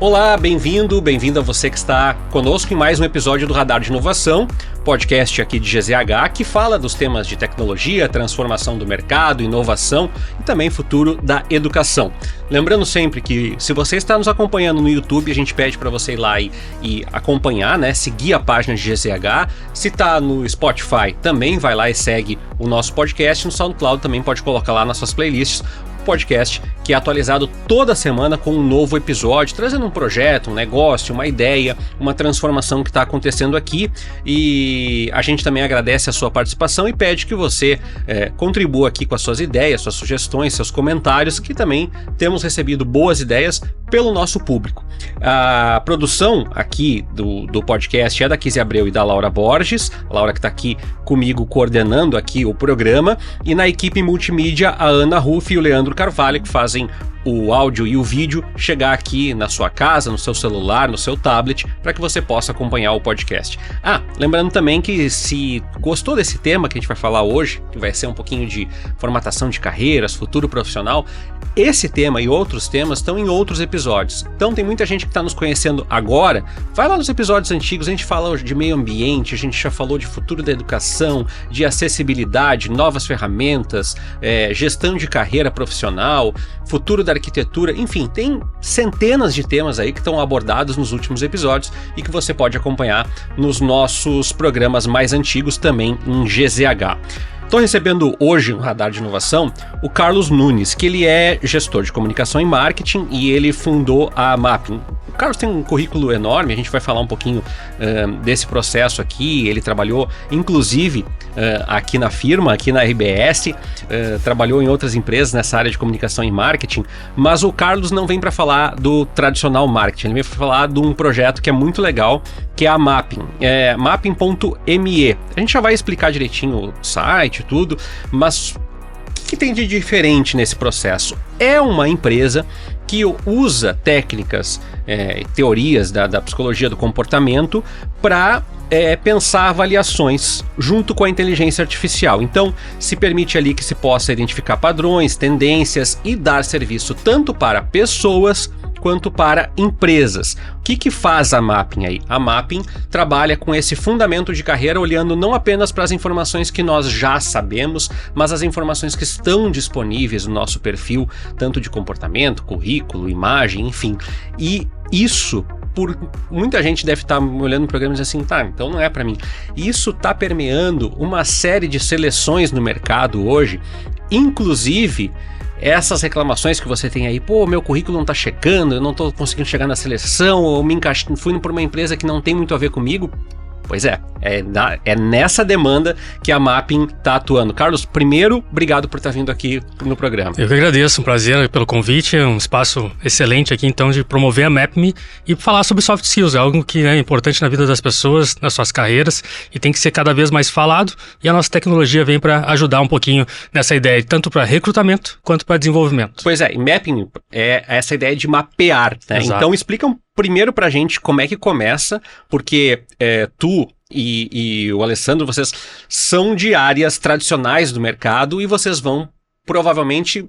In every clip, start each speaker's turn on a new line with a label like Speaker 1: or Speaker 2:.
Speaker 1: Olá, bem-vindo a você que está conosco em mais um episódio do Radar de Inovação, podcast aqui de GZH que fala dos temas de tecnologia, transformação do mercado, inovação e também futuro da educação. Lembrando sempre que se você está nos acompanhando no YouTube, a gente pede para você ir lá e acompanhar, né? Seguir a página de GZH. Se está no Spotify, também vai lá e segue o nosso podcast. No SoundCloud também pode colocar lá nas suas playlists podcast que é atualizado toda semana com um novo episódio, trazendo um projeto, um negócio, uma ideia, uma transformação que está acontecendo aqui, e a gente também agradece a sua participação e pede que você contribua aqui com as suas ideias, suas sugestões, seus comentários, que também temos recebido boas ideias pelo nosso público. A produção aqui do podcast é da Kizzy Abreu e da Laura Borges, a Laura que está aqui comigo coordenando aqui o programa, e na equipe multimídia a Ana Ruff e o Leandro Carvalho, que fazem o áudio e o vídeo chegar aqui na sua casa, no seu celular, no seu tablet, para que você possa acompanhar o podcast. Lembrando também que se gostou desse tema que a gente vai falar hoje, que vai ser um pouquinho de formatação de carreiras, futuro profissional, esse tema e outros temas estão em outros episódios. Então tem muita gente que está nos conhecendo agora, vai lá nos episódios antigos, a gente fala de meio ambiente, a gente já falou de futuro da educação, de acessibilidade, novas ferramentas, gestão de carreira profissional, futuro da arquitetura, enfim, tem centenas de temas aí que estão abordados nos últimos episódios e que você pode acompanhar nos nossos programas mais antigos também em GZH. Estou recebendo hoje no Radar de Inovação o Carlos Nunes, que ele é gestor de comunicação e marketing e ele fundou a Mapping. O Carlos tem um currículo enorme, a gente vai falar um pouquinho desse processo aqui. Ele trabalhou inclusive aqui na firma, aqui na RBS, trabalhou em outras empresas nessa área de comunicação e marketing, mas o Carlos não vem para falar do tradicional marketing, ele vem para falar de um projeto que é muito legal, que é a Mapping, mapping.me. A gente já vai explicar direitinho o site e tudo, mas o que tem de diferente nesse processo? É uma empresa que usa técnicas, teorias da psicologia do comportamento para pensar avaliações junto com a inteligência artificial. Então, se permite ali que se possa identificar padrões, tendências e dar serviço tanto para pessoas quanto para empresas. O que faz a Mapping aí? A Mapping trabalha com esse fundamento de carreira, olhando não apenas para as informações que nós já sabemos, mas as informações que estão disponíveis no nosso perfil, tanto de comportamento, currículo, imagem, enfim. E isso, muita gente deve estar olhando o programa e dizendo assim, então não é para mim. Isso está permeando uma série de seleções no mercado hoje, inclusive essas reclamações que você tem aí, meu currículo não tá chegando, eu não tô conseguindo chegar na seleção, ou fui por uma empresa que não tem muito a ver comigo. Pois é nessa demanda que a Mapping está atuando. Carlos, primeiro, obrigado por estar vindo aqui no programa.
Speaker 2: Eu que agradeço, um prazer pelo convite, é um espaço excelente aqui então de promover a Mapping e falar sobre soft skills, é algo que é importante na vida das pessoas, nas suas carreiras, e tem que ser cada vez mais falado, e a nossa tecnologia vem para ajudar um pouquinho nessa ideia, tanto para recrutamento quanto para desenvolvimento.
Speaker 1: Pois é, e Mapping é essa ideia de mapear, né? Então explica primeiro pra gente como é que começa, porque tu e o Alessandro, vocês são de áreas tradicionais do mercado e vocês vão provavelmente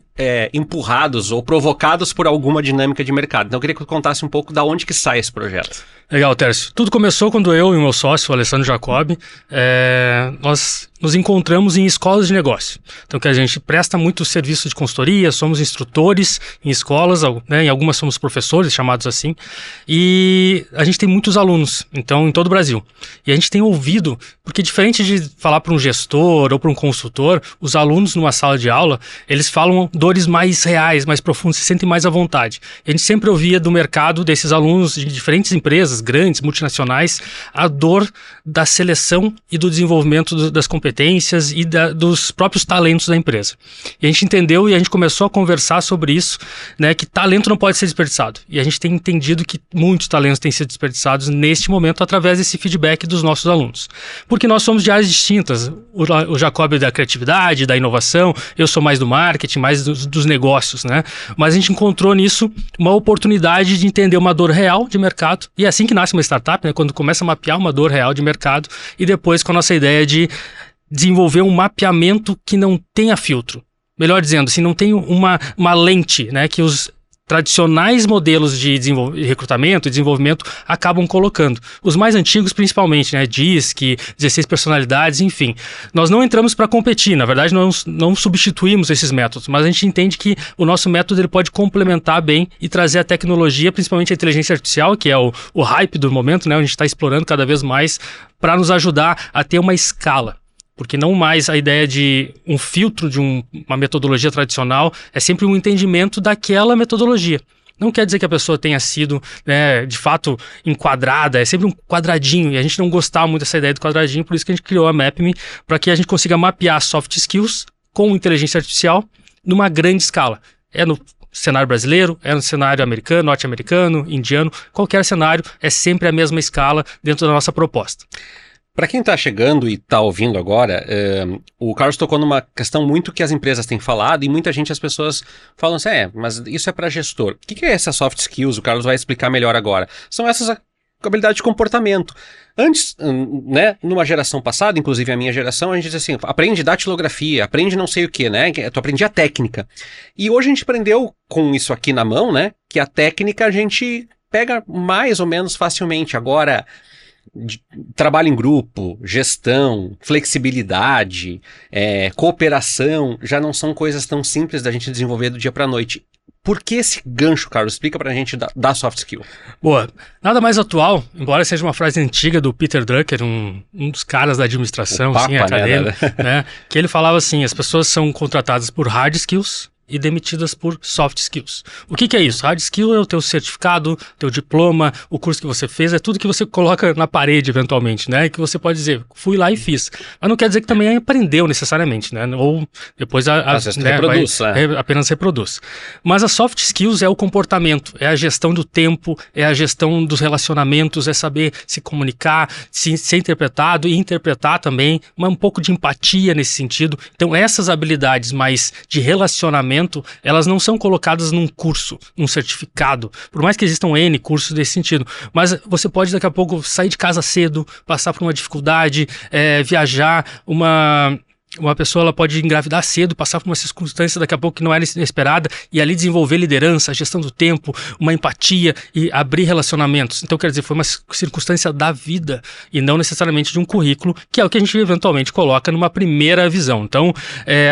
Speaker 1: empurrados ou provocados por alguma dinâmica de mercado. Então eu queria que tu contasse um pouco da onde que sai esse projeto.
Speaker 2: Legal, Tércio. Tudo começou quando eu e o meu sócio, o Alessandro Jacob, nós nos encontramos em escolas de negócio. Então que a gente presta muito serviço de consultoria, somos instrutores em escolas, né, em algumas somos professores, chamados assim, e a gente tem muitos alunos, então em todo o Brasil. E a gente tem ouvido, porque diferente de falar para um gestor ou para um consultor, os alunos numa sala de aula, eles falam dores mais reais, mais profundas, se sentem mais à vontade. E a gente sempre ouvia do mercado desses alunos de diferentes empresas, grandes, multinacionais, a dor da seleção e do desenvolvimento das competências e dos próprios talentos da empresa. E a gente entendeu e a gente começou a conversar sobre isso, né, que talento não pode ser desperdiçado. E a gente tem entendido que muitos talentos têm sido desperdiçados neste momento através desse feedback dos nossos alunos. Porque nós somos de áreas distintas. O Jacob é da criatividade, da inovação, eu sou mais do marketing, mais dos negócios, né? Mas a gente encontrou nisso uma oportunidade de entender uma dor real de mercado, e é assim que nasce uma startup, né? Quando começa a mapear uma dor real de mercado, e depois com a nossa ideia de desenvolver um mapeamento que não tenha filtro. Melhor dizendo, assim, não tem uma lente, né, que os tradicionais modelos de recrutamento e desenvolvimento acabam colocando. Os mais antigos, principalmente, né? DISC, 16 personalidades, enfim. Nós não entramos para competir, na verdade, não substituímos esses métodos, mas a gente entende que o nosso método ele pode complementar bem e trazer a tecnologia, principalmente a inteligência artificial, que é o hype do momento, né? A gente está explorando cada vez mais para nos ajudar a ter uma escala. Porque não mais a ideia de um filtro de uma metodologia tradicional, é sempre um entendimento daquela metodologia. Não quer dizer que a pessoa tenha sido, né, de fato, enquadrada, é sempre um quadradinho, e a gente não gostava muito dessa ideia do quadradinho, por isso que a gente criou a MapMe, para que a gente consiga mapear soft skills com inteligência artificial numa grande escala. É no cenário brasileiro, é no cenário americano, norte-americano, indiano, qualquer cenário, é sempre a mesma escala dentro da nossa proposta.
Speaker 1: Para quem está chegando e está ouvindo agora, o Carlos tocou numa questão muito que as empresas têm falado e muita gente, as pessoas falam assim, mas isso é para gestor. O que é essa soft skills? O Carlos vai explicar melhor agora. São essas habilidades de comportamento. Antes, né, numa geração passada, inclusive a minha geração, a gente dizia assim, aprende datilografia, aprende não sei o que, né? Tu aprendi a técnica. E hoje a gente aprendeu com isso aqui na mão, né? Que a técnica a gente pega mais ou menos facilmente. Agora, trabalho em grupo, gestão, flexibilidade, cooperação, já não são coisas tão simples da gente desenvolver do dia para a noite. Por que esse gancho, Carlos? Explica pra gente da soft skill.
Speaker 2: Boa. Nada mais atual, embora seja uma frase antiga do Peter Drucker, um dos caras da administração,
Speaker 1: Papa,
Speaker 2: acadêmico, né? Que ele falava assim, as pessoas são contratadas por hard skills e demitidas por soft skills. O que é isso? Hard skill é o teu certificado, teu diploma, o curso que você fez, é tudo que você coloca na parede eventualmente, né? E que você pode dizer, fui lá e fiz. Mas não quer dizer que também aprendeu necessariamente, né? Ou depois
Speaker 1: às vezes reproduz,
Speaker 2: apenas reproduz. Mas a soft skills é o comportamento, é a gestão do tempo, é a gestão dos relacionamentos, é saber se comunicar, ser interpretado e interpretar também, um pouco de empatia nesse sentido. Então essas habilidades mais de relacionamento, elas não são colocadas num curso, num certificado, por mais que existam N cursos desse sentido, mas você pode daqui a pouco sair de casa cedo, passar por uma dificuldade, viajar, uma pessoa ela pode engravidar cedo, passar por uma circunstância daqui a pouco que não era inesperada e ali desenvolver liderança, gestão do tempo, uma empatia e abrir relacionamentos. Então, quer dizer, foi uma circunstância da vida e não necessariamente de um currículo, que é o que a gente eventualmente coloca numa primeira visão. Então,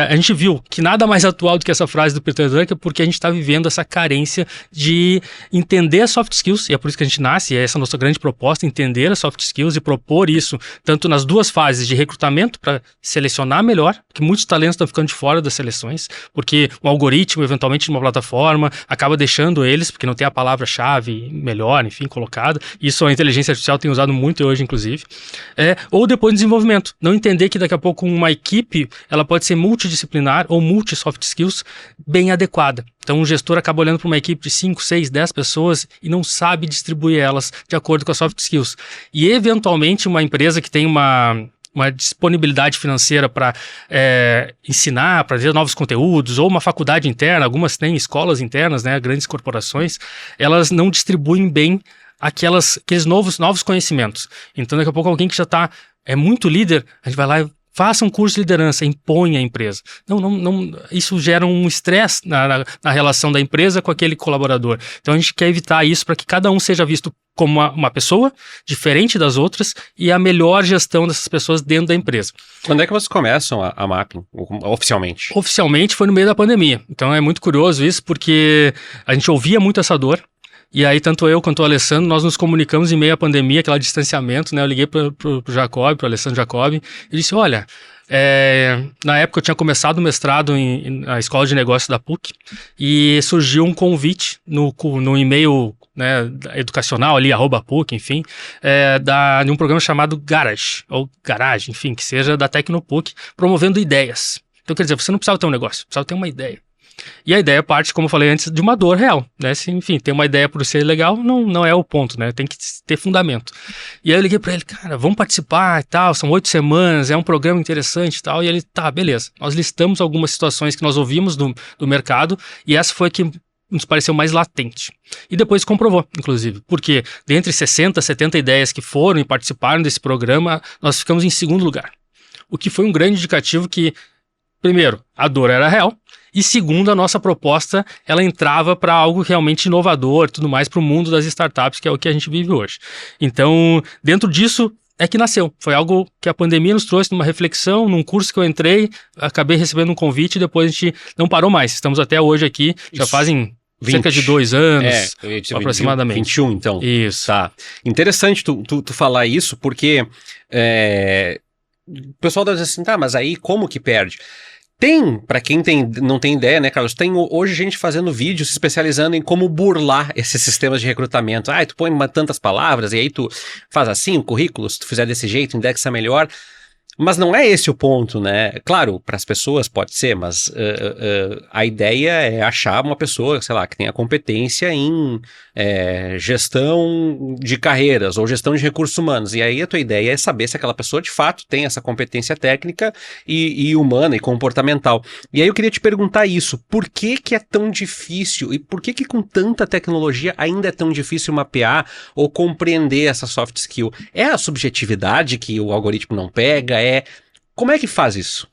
Speaker 2: a gente viu que nada mais atual do que essa frase do Peter Drucker, porque a gente está vivendo essa carência de entender as soft skills, e é por isso que a gente nasce, e é essa a nossa grande proposta, entender as soft skills e propor isso, tanto nas duas fases de recrutamento, para selecionar melhor, porque muitos talentos estão ficando de fora das seleções, porque o algoritmo, eventualmente, de uma plataforma, acaba deixando eles, porque não tem a palavra-chave melhor, enfim, colocada. Isso a inteligência artificial tem usado muito hoje, inclusive. Ou depois do desenvolvimento. Não entender que daqui a pouco uma equipe, ela pode ser multidisciplinar ou multi-soft skills bem adequada. Então, o gestor acaba olhando para uma equipe de 5, 6, 10 pessoas e não sabe distribuir elas de acordo com as soft skills. E, eventualmente, uma empresa que tem uma disponibilidade financeira para ensinar, para ver novos conteúdos, ou uma faculdade interna, algumas têm escolas internas, né, grandes corporações, elas não distribuem bem aqueles novos conhecimentos. Então, daqui a pouco, alguém que já é muito líder, a gente vai lá e faça um curso de liderança, impõe a empresa. Não, isso gera um estresse na relação da empresa com aquele colaborador. Então, a gente quer evitar isso para que cada um seja visto como uma pessoa diferente das outras e a melhor gestão dessas pessoas dentro da empresa.
Speaker 1: Quando é que vocês começam a MapMe, oficialmente?
Speaker 2: Oficialmente foi no meio da pandemia. Então é muito curioso isso, porque a gente ouvia muito essa dor. E aí, tanto eu quanto o Alessandro, nós nos comunicamos em meio à pandemia, aquele distanciamento, né? Eu liguei pro Jacob, pro Alessandro Jacob, e disse, olha, na época eu tinha começado o mestrado na Escola de Negócios da PUC, e surgiu um convite no e-mail, né, educacional ali, @PUC, enfim, de um programa chamado Garage, ou Garage, enfim, que seja da Tecnopuc, promovendo ideias. Então, quer dizer, você não precisava ter um negócio, precisava ter uma ideia. E a ideia parte, como eu falei antes, de uma dor real, né? Se, enfim, ter uma ideia por ser legal não é o ponto, né? Tem que ter fundamento. E aí eu liguei pra ele, cara, vamos participar e tal, são 8 semanas, é um programa interessante e tal. E ele, tá, beleza. Nós listamos algumas situações que nós ouvimos do mercado e essa foi a que nos pareceu mais latente. E depois comprovou, inclusive, porque dentre 60, 70 ideias que foram e participaram desse programa, nós ficamos em segundo lugar. O que foi um grande indicativo que primeiro, a dor era real. E segundo, a nossa proposta, ela entrava para algo realmente inovador e tudo mais para o mundo das startups, que é o que a gente vive hoje. Então, dentro disso, é que nasceu. Foi algo que a pandemia nos trouxe numa reflexão, num curso que eu entrei, acabei recebendo um convite e depois a gente não parou mais. Estamos até hoje aqui, já fazem 20, cerca de 2 anos, aproximadamente.
Speaker 1: 21, então.
Speaker 2: Isso.
Speaker 1: Tá. Interessante tu falar isso, porque o pessoal deve dizer assim, tá, mas aí como que perde? Tem, pra quem não tem ideia, né, Carlos, tem hoje gente fazendo vídeo se especializando em como burlar esses sistemas de recrutamento. Tu põe tantas palavras e aí tu faz assim o currículo, se tu fizer desse jeito, indexa melhor. Mas não é esse o ponto, né? Claro, para as pessoas pode ser, mas a ideia é achar uma pessoa, sei lá, que tenha competência em gestão de carreiras ou gestão de recursos humanos. E aí a tua ideia é saber se aquela pessoa de fato tem essa competência técnica e humana e comportamental. E aí eu queria te perguntar isso, por que que é tão difícil e por que que com tanta tecnologia ainda é tão difícil mapear ou compreender essa soft skill? É a subjetividade que o algoritmo não pega? Como é que faz isso?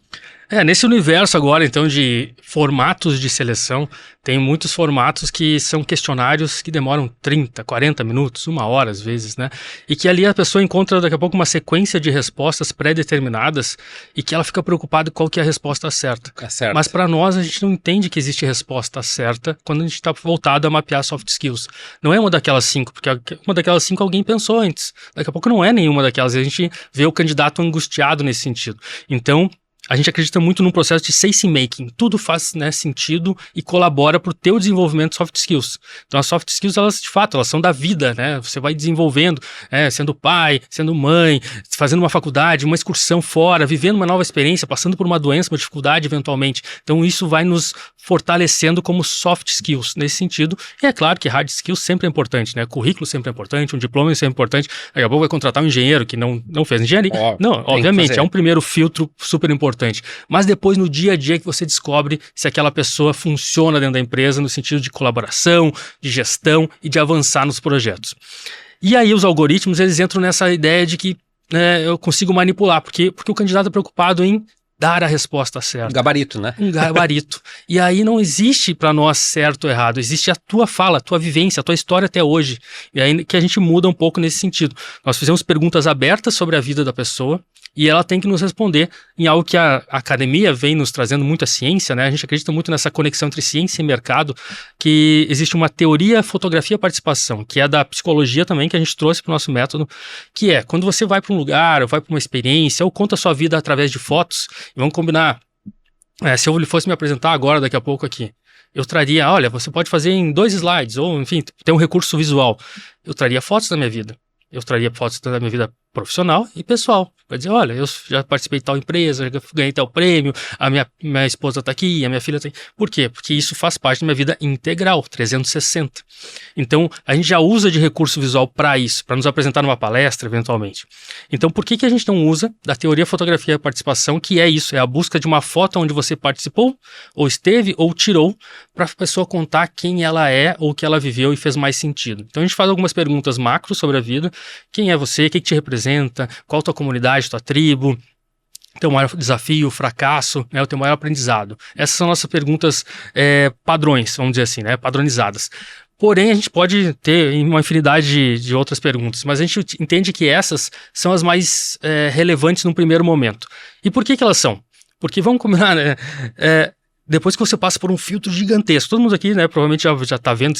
Speaker 2: Nesse universo agora, então, de formatos de seleção, tem muitos formatos que são questionários que demoram 30, 40 minutos, 1 hora às vezes, né? E que ali a pessoa encontra daqui a pouco uma sequência de respostas pré-determinadas e que ela fica preocupada qual que é a resposta certa. Mas para nós, a gente não entende que existe resposta certa quando a gente está voltado a mapear soft skills. Não é uma daquelas 5, porque uma daquelas 5 alguém pensou antes. Daqui a pouco não é nenhuma daquelas, e a gente vê o candidato angustiado nesse sentido. Então, a gente acredita muito num processo de sense making. Tudo faz, né, sentido e colabora para o teu desenvolvimento de soft skills. Então as soft skills, elas de fato, elas são da vida, né? Você vai desenvolvendo, sendo pai, sendo mãe, fazendo uma faculdade, uma excursão fora, vivendo uma nova experiência, passando por uma doença, uma dificuldade eventualmente. Então isso vai nos fortalecendo como soft skills nesse sentido. E é claro que hard skills sempre é importante, né? Currículo sempre é importante, um diploma sempre é importante. Daqui a pouco vai contratar um engenheiro que não fez engenharia. Não, obviamente, é um primeiro filtro super importante. Mas depois no dia a dia que você descobre se aquela pessoa funciona dentro da empresa no sentido de colaboração, de gestão e de avançar nos projetos. E aí os algoritmos, eles entram nessa ideia de que eu consigo manipular, porque o candidato é preocupado em dar a resposta certa.
Speaker 1: Um gabarito, né?
Speaker 2: Um gabarito. E aí não existe para nós certo ou errado, existe a tua fala, a tua vivência, a tua história até hoje. E aí que a gente muda um pouco nesse sentido. Nós fizemos perguntas abertas sobre a vida da pessoa, e ela tem que nos responder em algo que a academia vem nos trazendo muita ciência, né? A gente acredita muito nessa conexão entre ciência e mercado, que existe uma teoria fotografia participação, que é da psicologia também, que a gente trouxe para o nosso método, que é quando você vai para um lugar, ou vai para uma experiência, ou conta a sua vida através de fotos, e vamos combinar, se eu fosse me apresentar agora, daqui a pouco aqui, eu traria, olha, você pode fazer em 2 slides, ou enfim, ter um recurso visual. Eu traria fotos da minha vida. Eu traria fotos da minha vida profissional e pessoal. Vai dizer, olha, eu já participei de tal empresa, já ganhei tal prêmio, a minha esposa está aqui, a minha filha está aqui. Por quê? Porque isso faz parte da minha vida integral, 360. Então, a gente já usa de recurso visual para isso, para nos apresentar numa palestra, eventualmente. Então, por que a gente não usa da teoria fotografia participação, que é isso, é a busca de uma foto onde você participou, ou esteve, ou tirou, para a pessoa contar quem ela é, ou o que ela viveu e fez mais sentido. Então, a gente faz algumas perguntas macro sobre a vida. Quem é você? O que te representa? Qual a tua comunidade, tua tribo? Teu maior desafio, fracasso, né? O teu maior aprendizado. Essas são nossas perguntas padrões, vamos dizer assim, né? Padronizadas. Porém, a gente pode ter uma infinidade de outras perguntas, mas a gente entende que essas são as mais relevantes num primeiro momento. E por que elas são? Porque, vamos combinar, né? Depois que você passa por um filtro gigantesco, todo mundo aqui, né, provavelmente já está vendo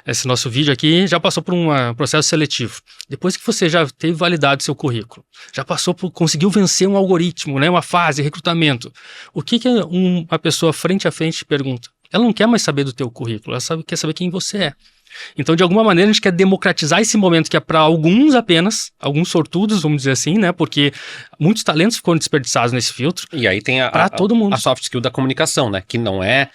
Speaker 2: esse nosso vídeo aqui, já passou por um processo seletivo. Depois que você já teve validado seu currículo, já conseguiu vencer um algoritmo, né, uma fase, recrutamento. O que uma pessoa frente a frente pergunta? Ela não quer mais saber do teu currículo, ela quer saber quem você é. Então, de alguma maneira, a gente quer democratizar esse momento que é para alguns apenas, alguns sortudos, vamos dizer assim, né? Porque muitos talentos foram desperdiçados nesse filtro.
Speaker 1: E aí tem
Speaker 2: todo mundo.
Speaker 1: A soft skill da comunicação, né? Que não é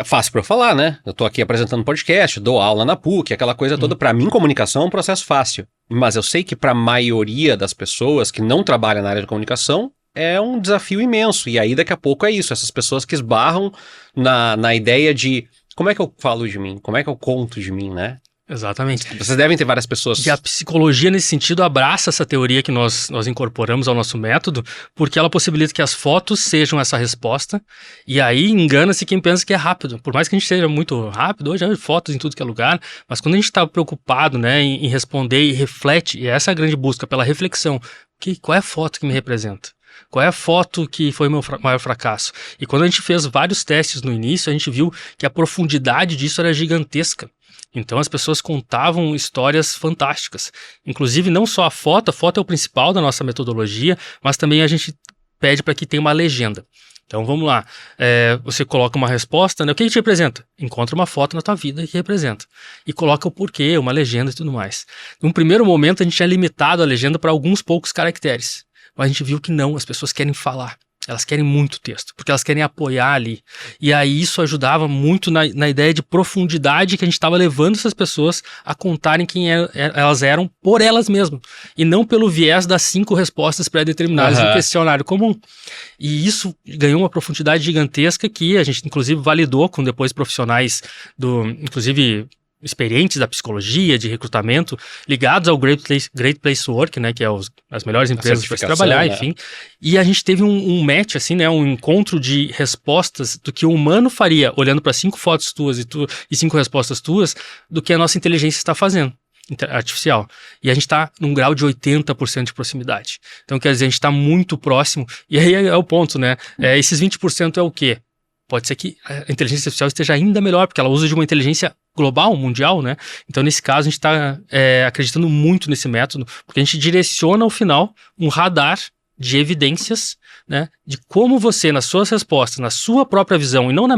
Speaker 1: fácil para eu falar, né? Eu tô aqui apresentando podcast, dou aula na PUC, aquela coisa toda. Para mim, comunicação é um processo fácil. Mas eu sei que para a maioria das pessoas que não trabalham na área de comunicação, é um desafio imenso. E aí, daqui a pouco, é isso. Essas pessoas que esbarram na ideia de como é que eu falo de mim? Como é que eu conto de mim, né?
Speaker 2: Exatamente.
Speaker 1: Vocês devem ter várias pessoas.
Speaker 2: E a psicologia, nesse sentido, abraça essa teoria que nós incorporamos ao nosso método, porque ela possibilita que as fotos sejam essa resposta, e aí engana-se quem pensa que é rápido. Por mais que a gente seja muito rápido, hoje é fotos em tudo que é lugar, mas quando a gente está preocupado, né, em responder e reflete, e essa é a grande busca, pela reflexão, qual é a foto que me representa? Qual é a foto que foi o meu maior fracasso? E quando a gente fez vários testes no início, a gente viu que a profundidade disso era gigantesca. Então as pessoas contavam histórias fantásticas. Inclusive não só a foto é o principal da nossa metodologia, mas também a gente pede para que tenha uma legenda. Então vamos lá, você coloca uma resposta, né? O que te representa? Encontra uma foto na tua vida que representa. E coloca o porquê, uma legenda e tudo mais. Num primeiro momento a gente tinha limitado a legenda para alguns poucos caracteres. Mas a gente viu que não, as pessoas querem falar. Elas querem muito texto, porque elas querem apoiar ali. E aí isso ajudava muito na ideia de profundidade que a gente estava levando essas pessoas a contarem quem elas eram por elas mesmas. E não pelo viés das 5 respostas pré-determinadas do questionário comum. E isso ganhou uma profundidade gigantesca que a gente, inclusive, validou com depois profissionais inclusive experientes da psicologia, de recrutamento, ligados ao Great Place to Work, né, que é as melhores empresas para se trabalhar, né? Enfim. E a gente teve um match, assim, né, um encontro de respostas do que o humano faria, olhando para 5 fotos tuas e 5 respostas tuas, do que a nossa inteligência está fazendo, artificial. E a gente está num grau de 80% de proximidade. Então, quer dizer, a gente está muito próximo, e aí é o ponto, né, esses 20% é o quê? Pode ser que a inteligência artificial esteja ainda melhor, porque ela usa de uma inteligência global, mundial, né? Então, nesse caso, a gente está acreditando muito nesse método, porque a gente direciona, ao final, um radar de evidências, né? De como você, nas suas respostas, na sua própria visão, e não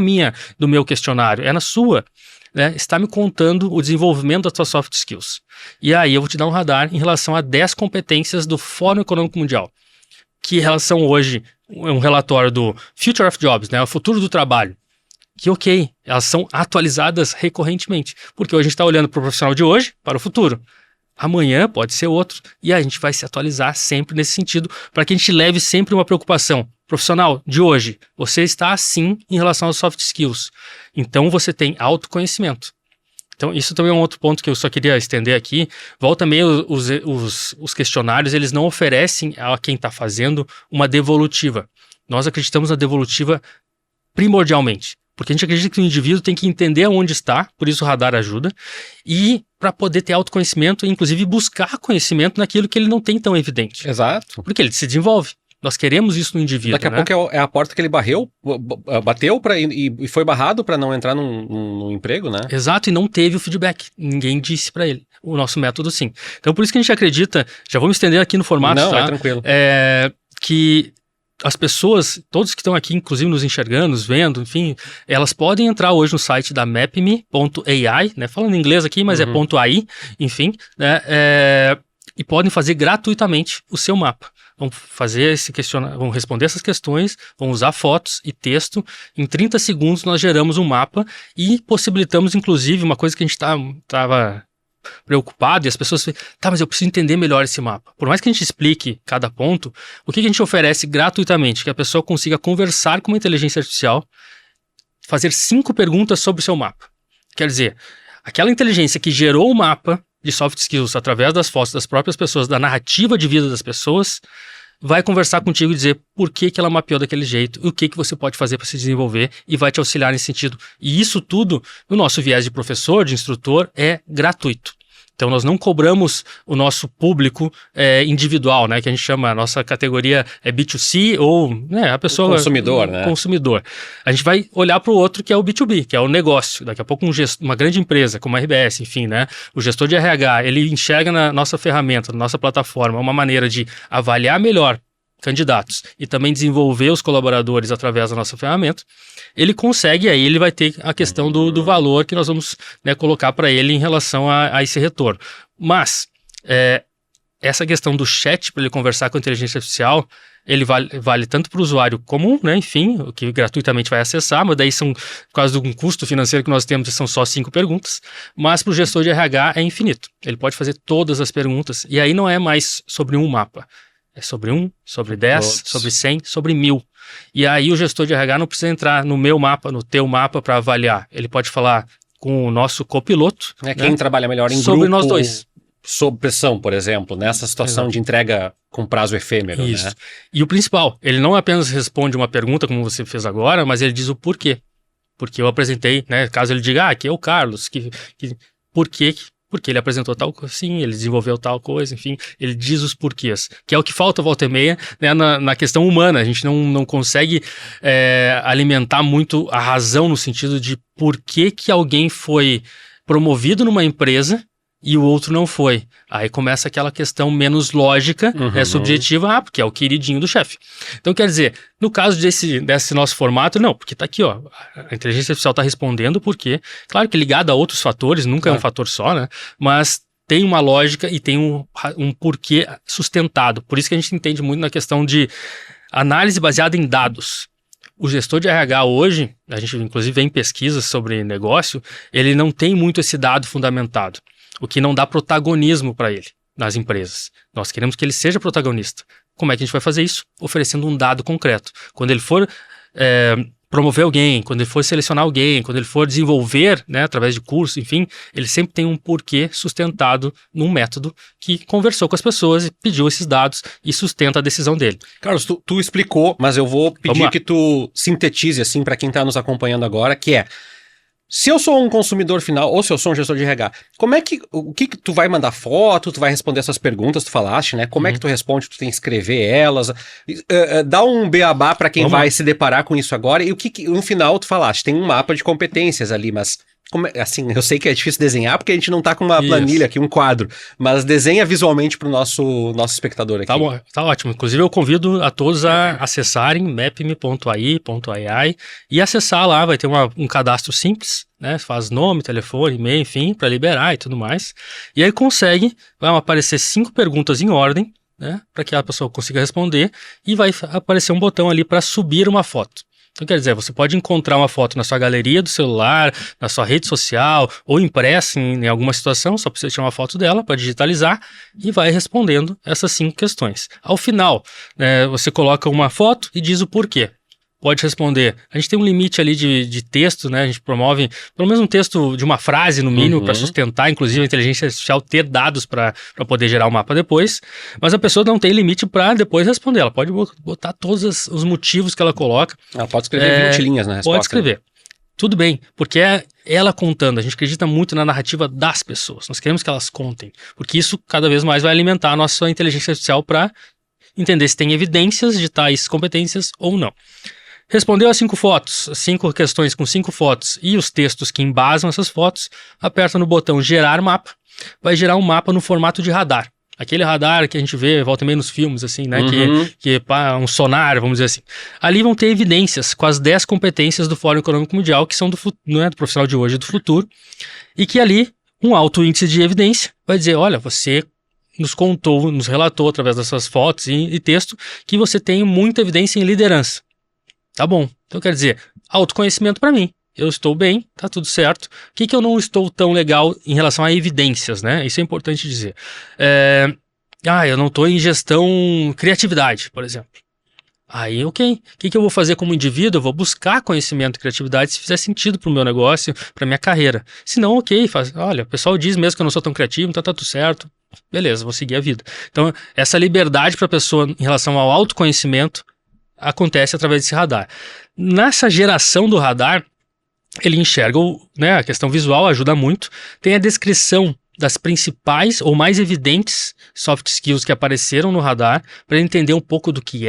Speaker 2: do meu questionário, é na sua, né? Está me contando o desenvolvimento das suas soft skills. E aí, eu vou te dar um radar em relação a 10 competências do Fórum Econômico Mundial, que em relação hoje é um relatório do Future of Jobs, né, o futuro do trabalho, que elas são atualizadas recorrentemente, porque hoje a gente está olhando para o profissional de hoje, para o futuro. Amanhã pode ser outro, e a gente vai se atualizar sempre nesse sentido, para que a gente leve sempre uma preocupação. Profissional de hoje, você está assim em relação aos soft skills, então você tem autoconhecimento. Então, isso também é um outro ponto que eu só queria estender aqui. Volta e meia, os questionários, eles não oferecem a quem está fazendo uma devolutiva. Nós acreditamos na devolutiva primordialmente, porque a gente acredita que o indivíduo tem que entender onde está, por isso o radar ajuda, e para poder ter autoconhecimento, e inclusive buscar conhecimento naquilo que ele não tem tão evidente.
Speaker 1: Exato.
Speaker 2: Porque ele se desenvolve. Nós queremos isso no indivíduo.
Speaker 1: Daqui a pouco é a porta que ele bateu e foi barrado para não entrar num emprego, né?
Speaker 2: Exato, e não teve o feedback. Ninguém disse para ele. O nosso método, sim. Então, por isso que a gente acredita, já vou me estender aqui no formato,
Speaker 1: não,
Speaker 2: tá?
Speaker 1: É tranquilo.
Speaker 2: Que as pessoas, todos que estão aqui, inclusive nos enxergando, nos vendo, enfim, elas podem entrar hoje no site da mapme.ai, né? Falando em inglês aqui, mas é .ai, enfim, né? E podem fazer gratuitamente o seu mapa. Vão fazer vão responder essas questões, vão usar fotos e texto. Em 30 segundos nós geramos um mapa e possibilitamos, inclusive, uma coisa que a gente estava preocupado, e as pessoas falam, mas eu preciso entender melhor esse mapa. Por mais que a gente explique cada ponto, o que a gente oferece gratuitamente? Que a pessoa consiga conversar com uma inteligência artificial, fazer 5 perguntas sobre o seu mapa. Quer dizer, aquela inteligência que gerou o mapa de soft skills através das fotos das próprias pessoas, da narrativa de vida das pessoas, vai conversar contigo e dizer por que ela mapeou daquele jeito, e o que você pode fazer para se desenvolver, e vai te auxiliar nesse sentido. E isso tudo, no nosso viés de professor, de instrutor, é gratuito. Então, nós não cobramos o nosso público individual, né? Que a gente chama, a nossa categoria é B2C, ou né, a pessoa...
Speaker 1: Consumidor, né?
Speaker 2: Consumidor. A gente vai olhar para o outro, que é o B2B, que é o negócio. Daqui a pouco uma grande empresa, como a RBS, enfim, né? O gestor de RH, ele enxerga na nossa ferramenta, na nossa plataforma, uma maneira de avaliar melhor candidatos e também desenvolver os colaboradores através da nossa ferramenta, ele consegue, aí ele vai ter a questão do valor que nós vamos, né, colocar para ele em relação a esse retorno. Mas essa questão do chat, para ele conversar com a inteligência artificial, ele vale tanto para o usuário comum, né, enfim, o que gratuitamente vai acessar, mas daí por causa do custo financeiro que nós temos, são só 5 perguntas, mas para o gestor de RH é infinito. Ele pode fazer todas as perguntas, e aí não é mais sobre um mapa. É sobre 1, sobre 10, sobre 100, sobre 1000. E aí o gestor de RH não precisa entrar no meu mapa, no teu mapa para avaliar. Ele pode falar com o nosso copiloto.
Speaker 1: Quem trabalha melhor em
Speaker 2: sobre
Speaker 1: grupo,
Speaker 2: nós dois.
Speaker 1: Sob pressão, por exemplo, nessa situação de entrega com prazo efêmero.
Speaker 2: Isso.
Speaker 1: Né?
Speaker 2: E o principal, ele não apenas responde uma pergunta, como você fez agora, mas ele diz o porquê. Porque eu apresentei, né? Caso ele diga, aqui é o Carlos, por quê? Porque ele apresentou tal coisa, sim, ele desenvolveu tal coisa, enfim, ele diz os porquês, que é o que falta volta e meia, né, na questão humana. A gente não consegue alimentar muito a razão no sentido de por que alguém foi promovido numa empresa e o outro não foi. Aí começa aquela questão menos lógica, subjetiva, porque é o queridinho do chefe. Então, quer dizer, no caso desse nosso formato, não, porque tá aqui, ó, a inteligência artificial tá respondendo porque, claro que ligado a outros fatores, nunca é um fator só, né, mas tem uma lógica e tem um porquê sustentado. Por isso que a gente entende muito na questão de análise baseada em dados. O gestor de RH hoje, a gente inclusive vê em pesquisas sobre negócio, ele não tem muito esse dado fundamentado. O que não dá protagonismo para ele nas empresas. Nós queremos que ele seja protagonista. Como é que a gente vai fazer isso? Oferecendo um dado concreto. Quando ele for promover alguém, quando ele for selecionar alguém, quando ele for desenvolver, né, através de curso, enfim, ele sempre tem um porquê sustentado num método que conversou com as pessoas e pediu esses dados e sustenta a decisão dele.
Speaker 1: Carlos, tu explicou, mas eu vou pedir que tu sintetize assim para quem está nos acompanhando agora, que é: se eu sou um consumidor final ou se eu sou um gestor de RH, o que tu vai mandar foto, tu vai responder essas perguntas, tu falaste, né? Como é que tu responde? Tu tem que escrever elas. Dá um beabá para quem vai se deparar com isso agora. E no final tu falaste, tem um mapa de competências ali, mas assim, eu sei que é difícil desenhar porque a gente não tá com uma planilha aqui, um quadro, mas desenha visualmente pro nosso espectador aqui.
Speaker 2: Tá bom, tá ótimo. Inclusive eu convido a todos a acessarem mapme.ai e acessar lá, vai ter um cadastro simples, né? Faz nome, telefone, e-mail, enfim, para liberar e tudo mais. E aí vai aparecer 5 perguntas em ordem, né? Para que a pessoa consiga responder e vai aparecer um botão ali para subir uma foto. Então, quer dizer, você pode encontrar uma foto na sua galeria do celular, na sua rede social, ou impressa em alguma situação, só precisa tirar uma foto dela para digitalizar e vai respondendo essas 5 questões. Ao final, você coloca uma foto e diz o porquê. Pode responder. A gente tem um limite ali de texto, né? A gente promove pelo menos um texto de uma frase, no mínimo, para sustentar, inclusive, a inteligência artificial ter dados para poder gerar o mapa depois. Mas a pessoa não tem limite para depois responder. Ela pode botar todos os motivos que ela coloca.
Speaker 1: Ela pode escrever 20 linhas na resposta.
Speaker 2: Pode escrever. Tudo bem, porque é ela contando. A gente acredita muito na narrativa das pessoas. Nós queremos que elas contem, porque isso cada vez mais vai alimentar a nossa inteligência artificial para entender se tem evidências de tais competências ou não. Respondeu as 5 fotos, 5 questões com 5 fotos e os textos que embasam essas fotos, aperta no botão gerar mapa, vai gerar um mapa no formato de radar. Aquele radar que a gente vê, volta e meia nos filmes, assim, né? Que é um sonar, vamos dizer assim. Ali vão ter evidências com as 10 competências do Fórum Econômico Mundial, que são não é do profissional de hoje, é do futuro, e que ali, um alto índice de evidência, vai dizer, olha, você nos relatou através dessas fotos e texto, que você tem muita evidência em liderança. Tá bom, então quer dizer, autoconhecimento para mim, eu estou bem, tá tudo certo. O que eu não estou tão legal em relação a evidências, né? Isso é importante dizer. Eu não estou em gestão criatividade, por exemplo. Aí, ok. O que eu vou fazer como indivíduo? Eu vou buscar conhecimento e criatividade se fizer sentido para o meu negócio, para minha carreira. Se não, ok. Olha, o pessoal diz mesmo que eu não sou tão criativo, então tá tudo certo. Beleza, vou seguir a vida. Então, essa liberdade para a pessoa em relação ao autoconhecimento acontece através desse radar. Nessa geração do radar, ele enxerga, a questão visual ajuda muito, tem a descrição das principais ou mais evidentes soft skills que apareceram no radar, para ele entender um pouco do que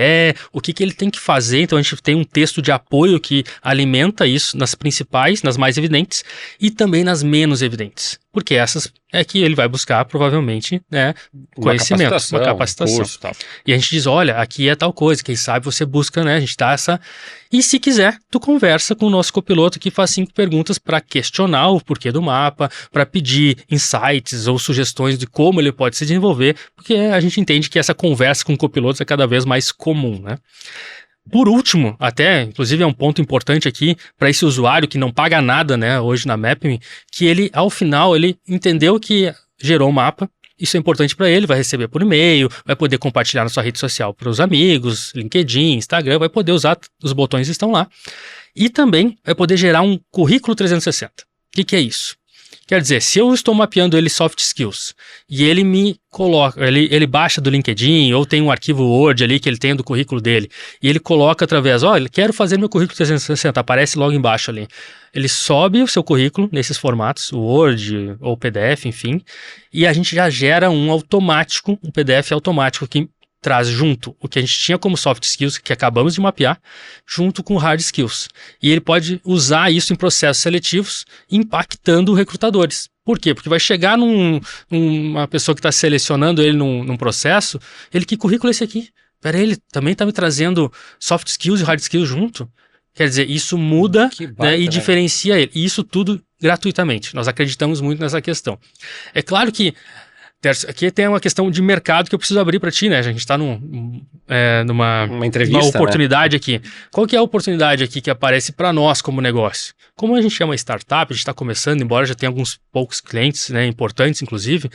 Speaker 2: o que ele tem que fazer. Então a gente tem um texto de apoio que alimenta isso nas principais, nas mais evidentes e também nas menos evidentes, porque essas é que ele vai buscar provavelmente, conhecimento, uma capacitação.
Speaker 1: Curso, tal.
Speaker 2: E a gente diz, olha, aqui é tal coisa, quem sabe você busca, a gente dá essa... E se quiser, tu conversa com o nosso copiloto que faz 5 perguntas para questionar o porquê do mapa, para pedir insights ou sugestões de como ele pode se desenvolver, porque a gente entende que essa conversa com o copiloto é cada vez mais comum, né? Por último, até, inclusive é um ponto importante aqui para esse usuário que não paga nada, hoje na Mapme, que ele, ao final, ele entendeu que gerou um mapa. Isso é importante para ele, vai receber por e-mail, vai poder compartilhar na sua rede social para os amigos, LinkedIn, Instagram, vai poder usar, os botões estão lá. E também vai poder gerar um currículo 360. que é isso? Quer dizer, se eu estou mapeando ele soft skills e ele me coloca, ele baixa do LinkedIn ou tem um arquivo Word ali que ele tem do currículo dele e ele coloca através, quero fazer meu currículo 360, aparece logo embaixo ali. Ele sobe o seu currículo nesses formatos, o Word ou PDF, enfim, e a gente já gera um PDF automático que traz junto o que a gente tinha como soft skills, que acabamos de mapear, junto com hard skills. E ele pode usar isso em processos seletivos, impactando recrutadores. Por quê? Porque vai chegar numa pessoa que está selecionando ele num processo, que currículo é esse aqui? Peraí, ele também está me trazendo soft skills e hard skills junto? Quer dizer, isso muda baita, e diferencia ele. E isso tudo gratuitamente. Nós acreditamos muito nessa questão. É claro que aqui tem uma questão de mercado que eu preciso abrir para ti, né? A gente está numa
Speaker 1: entrevista,
Speaker 2: uma oportunidade, né? Aqui. Qual que é a oportunidade aqui que aparece para nós como negócio? Como a gente é uma startup, a gente está começando, embora já tenha alguns poucos clientes, né, importantes, inclusive,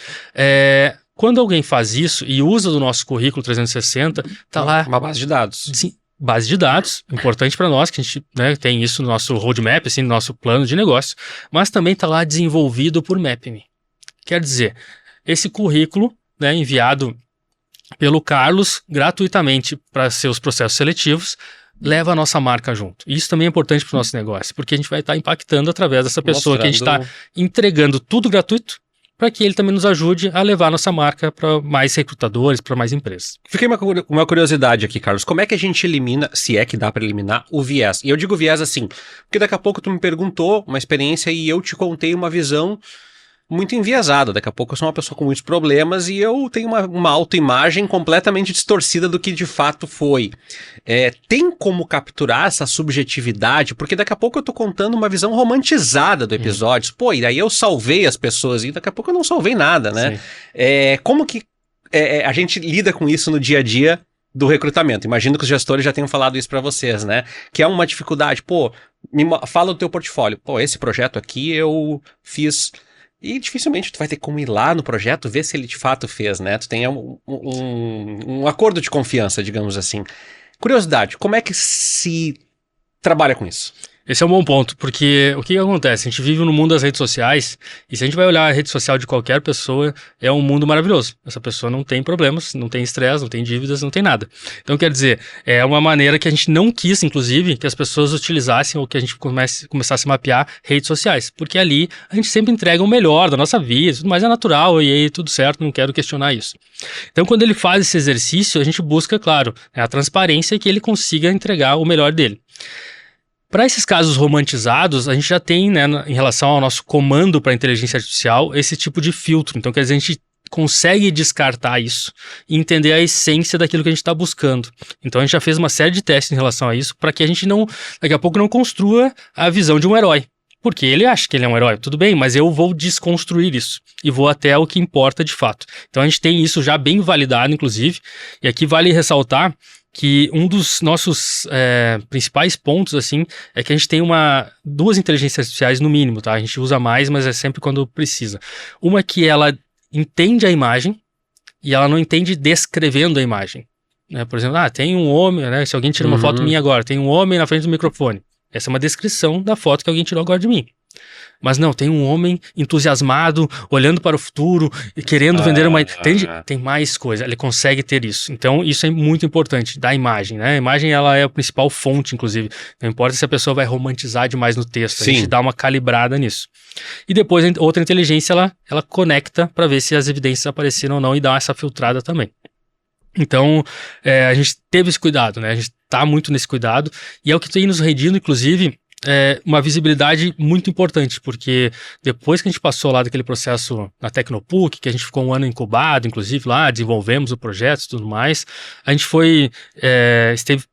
Speaker 2: quando alguém faz isso e usa do nosso currículo 360, tá lá...
Speaker 1: Uma base de dados.
Speaker 2: Sim, base de dados, importante para nós, que a gente, né, tem isso no nosso roadmap, assim, no nosso plano de negócio, mas também tá lá desenvolvido por MapMe. Quer dizer... Esse currículo, né, enviado pelo Carlos gratuitamente para seus processos seletivos, leva a nossa marca junto. E isso também é importante para o nosso negócio, porque a gente vai estar impactando através dessa pessoa que a gente está entregando tudo gratuito, para que ele também nos ajude a levar a nossa marca para mais recrutadores, para mais empresas.
Speaker 1: Fiquei uma curiosidade aqui, Carlos. Como é que a gente elimina, se é que dá para eliminar, o viés? E eu digo viés assim, porque daqui a pouco tu me perguntou uma experiência e eu te contei uma visão muito enviesada. Daqui a pouco eu sou uma pessoa com muitos problemas e eu tenho uma autoimagem completamente distorcida do que de fato foi. Tem como capturar essa subjetividade? Porque daqui a pouco eu tô contando uma visão romantizada do episódio. Pô, e daí eu salvei as pessoas e daqui a pouco eu não salvei nada, né? Como que a gente lida com isso no dia a dia do recrutamento? Imagino que os gestores já tenham falado isso para vocês, né? Que é uma dificuldade. Pô, fala do teu portfólio. Pô, esse projeto aqui eu fiz... E dificilmente tu vai ter como ir lá no projeto ver se ele de fato fez, né? Tu tem um acordo de confiança, digamos assim. Curiosidade, como é que se trabalha com isso?
Speaker 2: Esse é um bom ponto, porque o que acontece? A gente vive no mundo das redes sociais, e se a gente vai olhar a rede social de qualquer pessoa, é um mundo maravilhoso. Essa pessoa não tem problemas, não tem estresse, não tem dívidas, não tem nada. Então, quer dizer, é uma maneira que a gente não quis, inclusive, que as pessoas utilizassem ou que a gente começasse a mapear redes sociais, porque ali a gente sempre entrega o melhor da nossa vida, tudo mais é natural, e aí tudo certo, não quero questionar isso. Então, quando ele faz esse exercício, a gente busca, claro, a transparência e que ele consiga entregar o melhor dele. Para esses casos romantizados, a gente já tem, né, em relação ao nosso comando para inteligência artificial, esse tipo de filtro. Então, quer dizer, a gente consegue descartar isso e entender a essência daquilo que a gente está buscando. Então, a gente já fez uma série de testes em relação a isso para que a gente não, daqui a pouco, não construa a visão de um herói. Porque ele acha que ele é um herói, tudo bem, mas eu vou desconstruir isso e vou até o que importa de fato. Então, a gente tem isso já bem validado, inclusive, e aqui vale ressaltar que um dos nossos principais pontos, assim, é que a gente tem duas inteligências artificiais no mínimo, tá? A gente usa mais, mas é sempre quando precisa. Uma que ela entende a imagem e ela não entende descrevendo a imagem. Né? Por exemplo, tem um homem, né? Se alguém tira uma foto minha agora, tem um homem na frente do microfone. Essa é uma descrição da foto que alguém tirou agora de mim. Mas não, tem um homem entusiasmado, olhando para o futuro, querendo vender uma... Entende? Tem mais coisa, ele consegue ter isso. Então, isso é muito importante, da imagem, né? A imagem, ela é a principal fonte, inclusive. Não importa se a pessoa vai romantizar demais no texto, Sim. A gente dá uma calibrada nisso. E depois, outra inteligência, ela conecta para ver se as evidências apareceram ou não e dá essa filtrada também. Então, a gente teve esse cuidado, né? A gente tá muito nesse cuidado e é o que tem nos rendido, inclusive... uma visibilidade muito importante, porque depois que a gente passou lá daquele processo na Tecnopuc, que a gente ficou um ano incubado, inclusive lá, desenvolvemos o projeto e tudo mais, a gente esteve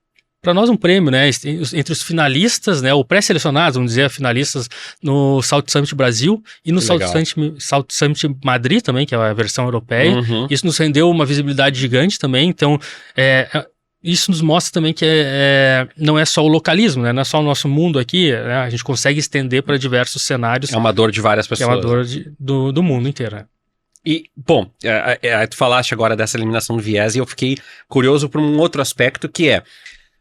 Speaker 2: para nós um prêmio, né, entre os finalistas, né, ou pré-selecionados, vamos dizer, finalistas no South Summit Brasil e no South Summit Madrid também, que é a versão europeia. Isso nos rendeu uma visibilidade gigante também, então... Isso nos mostra também que não é só o localismo, né? Não é só o nosso mundo aqui, né? A gente consegue estender para diversos cenários.
Speaker 1: É uma dor de várias pessoas.
Speaker 2: É uma dor do mundo inteiro. Né?
Speaker 1: E, bom, tu falaste agora dessa eliminação do viés e eu fiquei curioso por um outro aspecto que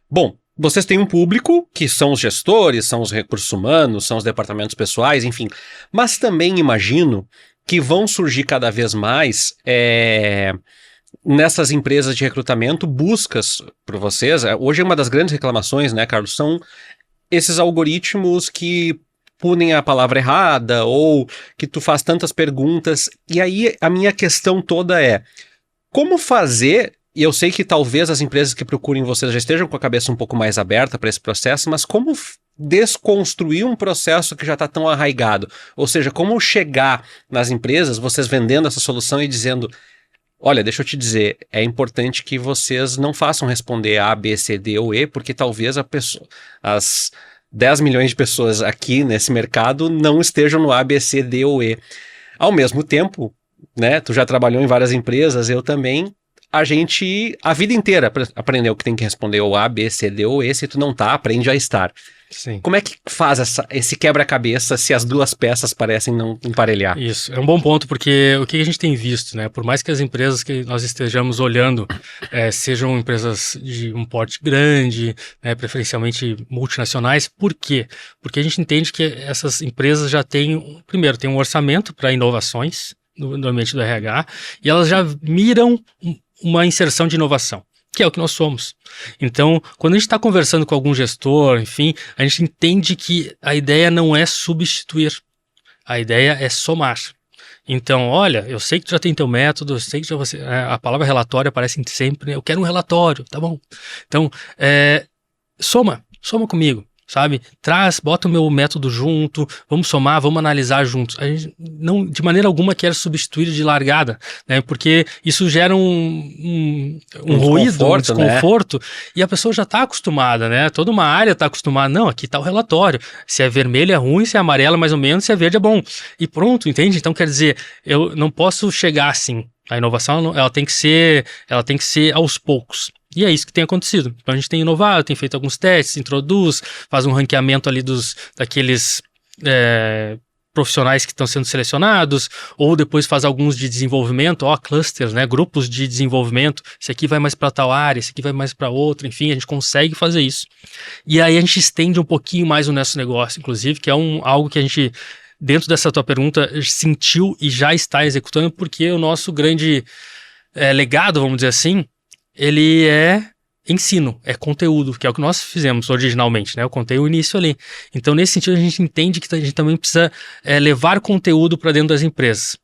Speaker 1: bom, vocês têm um público, que são os gestores, são os recursos humanos, são os departamentos pessoais, enfim. Mas também imagino que vão surgir cada vez mais, nessas empresas de recrutamento, buscas por vocês. Hoje uma das grandes reclamações, né, Carlos, são esses algoritmos que punem a palavra errada, ou que tu faz tantas perguntas. E aí a minha questão toda é, como fazer... E eu sei que talvez as empresas que procurem vocês já estejam com a cabeça um pouco mais aberta para esse processo, mas como desconstruir um processo que já está tão arraigado? Ou seja, como chegar nas empresas, vocês vendendo essa solução e dizendo, olha, deixa eu te dizer, é importante que vocês não façam responder A, B, C, D ou E, porque talvez as 10 milhões de pessoas aqui nesse mercado não estejam no A, B, C, D ou E. Ao mesmo tempo, né, tu já trabalhou em várias empresas, eu também... a vida inteira aprendeu que tem que responder o A, B, C, D ou E, se tu não tá, aprende a estar.
Speaker 2: Sim.
Speaker 1: Como é que faz esse quebra-cabeça se as duas peças parecem não emparelhar?
Speaker 2: Isso, é um bom ponto, porque o que a gente tem visto, né? Por mais que as empresas que nós estejamos olhando sejam empresas de um porte grande, né, preferencialmente multinacionais, por quê? Porque a gente entende que essas empresas já têm, primeiro, tem um orçamento para inovações no ambiente do RH, e elas já miram uma inserção de inovação, que é o que nós somos. Então, quando a gente está conversando com algum gestor, enfim, a gente entende que a ideia não é substituir, a ideia é somar. Então, olha, eu sei que tu já tem teu método, eu sei que já você... a palavra relatório aparece sempre, eu quero um relatório, tá bom? Então, soma comigo. Sabe? Bota o meu método junto, vamos somar, vamos analisar juntos. A gente não, de maneira alguma, quer substituir de largada, né? Porque isso gera um ruído, um desconforto, né? E a pessoa já está acostumada, né? Toda uma área está acostumada. Não, aqui está o relatório. Se é vermelho é ruim, se é amarelo é mais ou menos, se é verde é bom. E pronto, entende? Então, quer dizer, eu não posso chegar assim. A inovação, ela tem que ser aos poucos. E é isso que tem acontecido. Então a gente tem inovado, tem feito alguns testes, introduz, faz um ranqueamento ali daqueles profissionais que estão sendo selecionados, ou depois faz alguns de desenvolvimento, clusters, né, grupos de desenvolvimento. Esse aqui vai mais para tal área, esse aqui vai mais para outra, enfim, a gente consegue fazer isso. E aí a gente estende um pouquinho mais o nosso negócio, inclusive, que é algo que a gente, dentro dessa tua pergunta, sentiu e já está executando, porque o nosso grande legado, vamos dizer assim, ele é ensino, é conteúdo, que é o que nós fizemos originalmente, né? Eu contei o início ali. Então, nesse sentido, a gente entende que a gente também precisa levar conteúdo para dentro das empresas.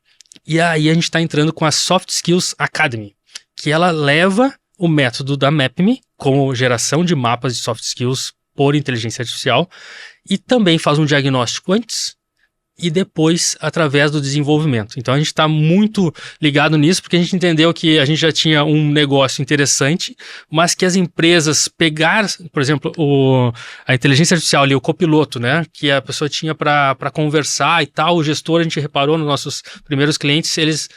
Speaker 2: E aí a gente está entrando com a Soft Skills Academy, que ela leva o método da MapMe, como geração de mapas de soft skills por inteligência artificial, e também faz um diagnóstico antes e depois através do desenvolvimento. Então a gente está muito ligado nisso, porque a gente entendeu que a gente já tinha um negócio interessante, mas que as empresas pegaram, por exemplo, a inteligência artificial ali, o copiloto, né, que a pessoa tinha para conversar e tal, o gestor, a gente reparou nos nossos primeiros clientes, eles,